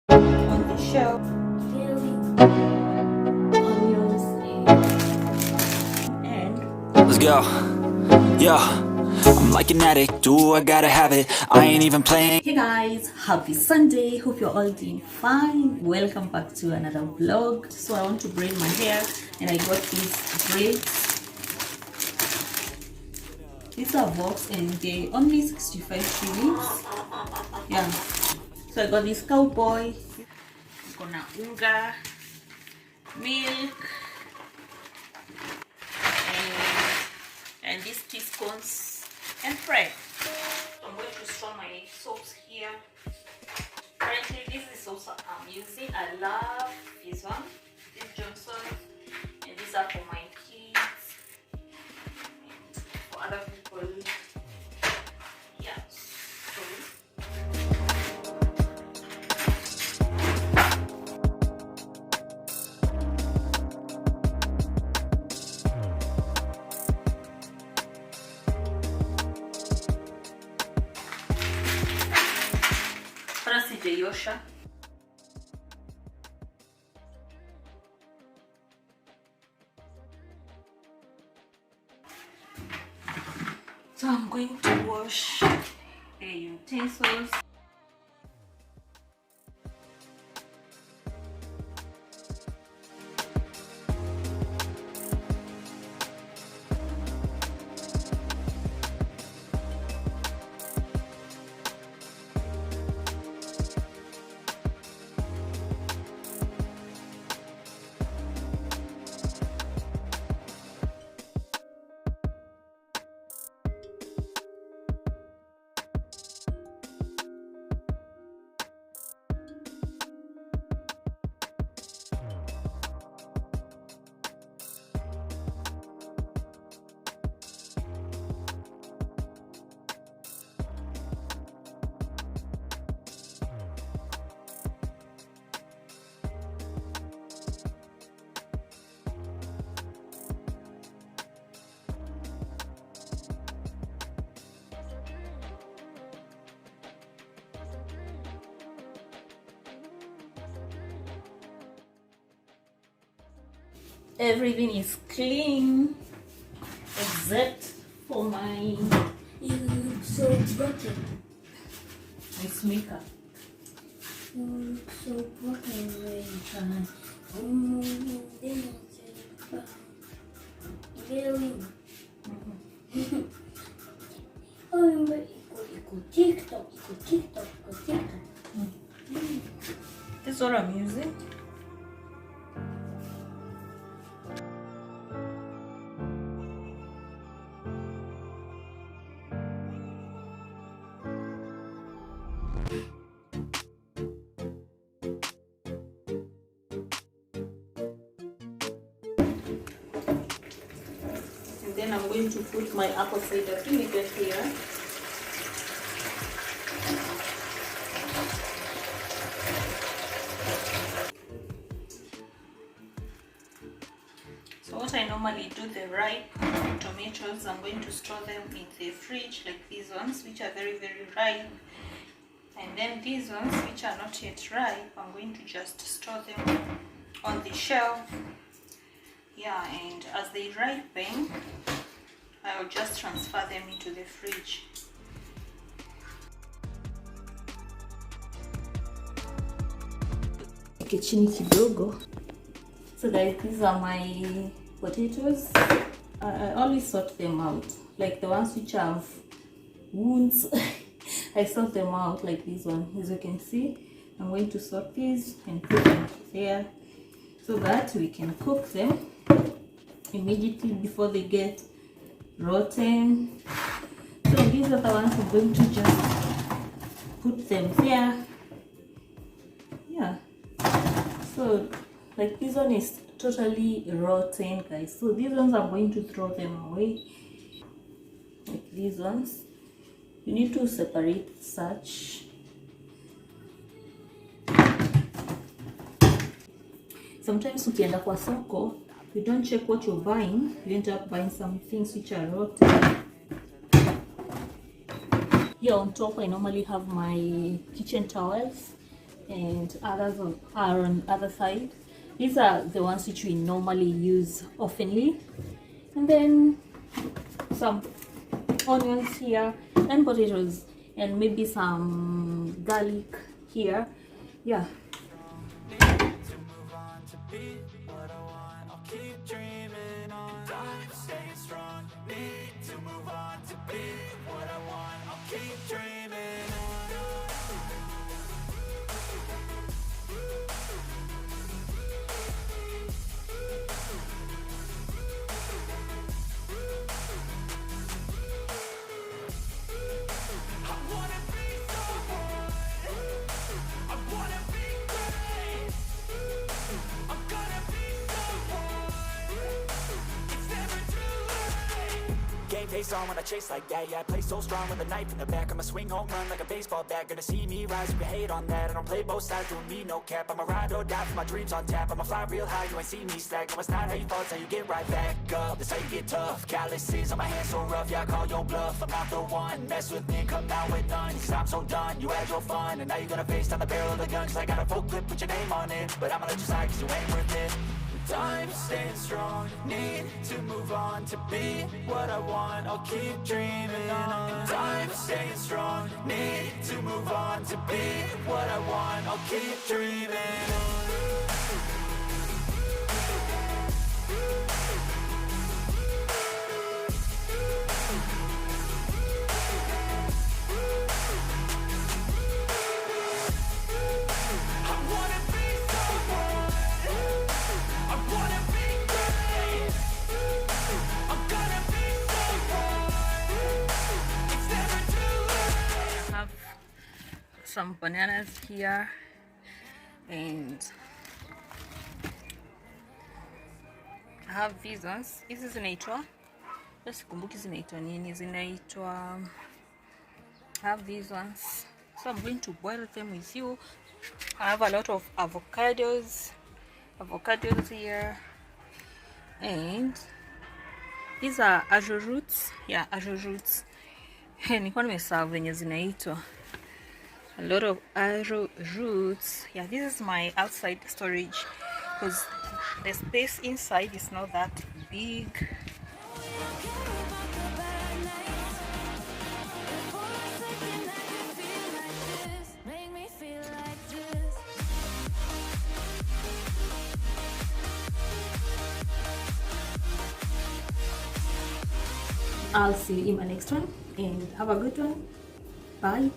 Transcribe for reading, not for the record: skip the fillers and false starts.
on the shelf. Onions and let's go. Yo, I'm like an addict, do I gotta have it. I ain't even playing. Hey guys, happy Sunday. Hope you're all doing fine. Welcome back to another vlog. So I want to braid my hair and I got these braids. These are box and they only 65 shillings. Yeah. So I got this cowboy. Gonna unga, milk, and these tea scones and bread. I'm going to store my soaps here. Currently, this is the soaps I'm using. I love this one, this Johnson, and these are for my kids and for other people. Yeah. So Yosha. So I'm going to wash the utensils. Everything is clean except for my You look so broken. makeup. You look so broken every time. Oh, but iko TikTok, iko TikTok, iko TikTok. This is what I'm using. And then I'm going to put my apple cider vinegar here. So what I normally do, the ripe tomatoes, I'm going to store them in the fridge, like these ones, which are very, very ripe. And then these ones, which are not yet ripe, I'm going to just store them on the shelf. Yeah, and as they ripen, I'll just transfer them into the fridge. Chini kidogo. So guys, these are my potatoes. I always sort them out, like the ones which have wounds. I sort them out like this one. As you can see, I'm going to sort these and put them there so that we can cook them immediately before they get rotten. So these are the ones I'm going to just put them there. Yeah, so like this one is totally rotten, guys. So these ones I'm going to throw them away, like these ones. You need to separate such. Sometimes ukienda kwa soko, you don't check what you're buying, you end up buying some things which are rotten. Here on top I normally have my kitchen towels. and others are on other side. These are the ones which we normally use oftenly. And then some onions here and potatoes and maybe some garlic here. Yeah. Game face on when I chase like that. Yeah, I play so strong with a knife in the back. I'ma swing home run like a baseball bat. Gonna see me rise, you can hate on that. I don't play both sides, doing me no cap. I'ma ride or die for my dreams on tap. I'ma fly real high, you ain't see me slack. No, it's not how you fall, it's how you get right back up. That's how you get tough. Calluses on my hands so rough, yeah, I call your bluff. I'm not the one, mess with me, come out with none. Cause I'm so done, you had your fun. And now you're gonna face down the barrel of the gun. Cause I got a full clip with your name on it. But I'ma let you slide cause you ain't worth it. I'm staying strong, need to move on to be what I want, I'll keep dreaming on. I'm staying strong, need to move on to be what I want, I'll keep dreaming on. Some bananas here and I have these ones. Hizi zinaitwa, sikumbuki zinaitwa nini, zinaitwa, I have these ones, so I'm going to boil them with you. I have a lot of avocados here, and these are arrowroots. Yeah, arrowroots. Nilikuwa nimesahau venye zinaitwa. A lot of arrowroots. Yeah, this is my outside storage because the space inside is not that big. I'll see you in my next one and have a good one. Bye.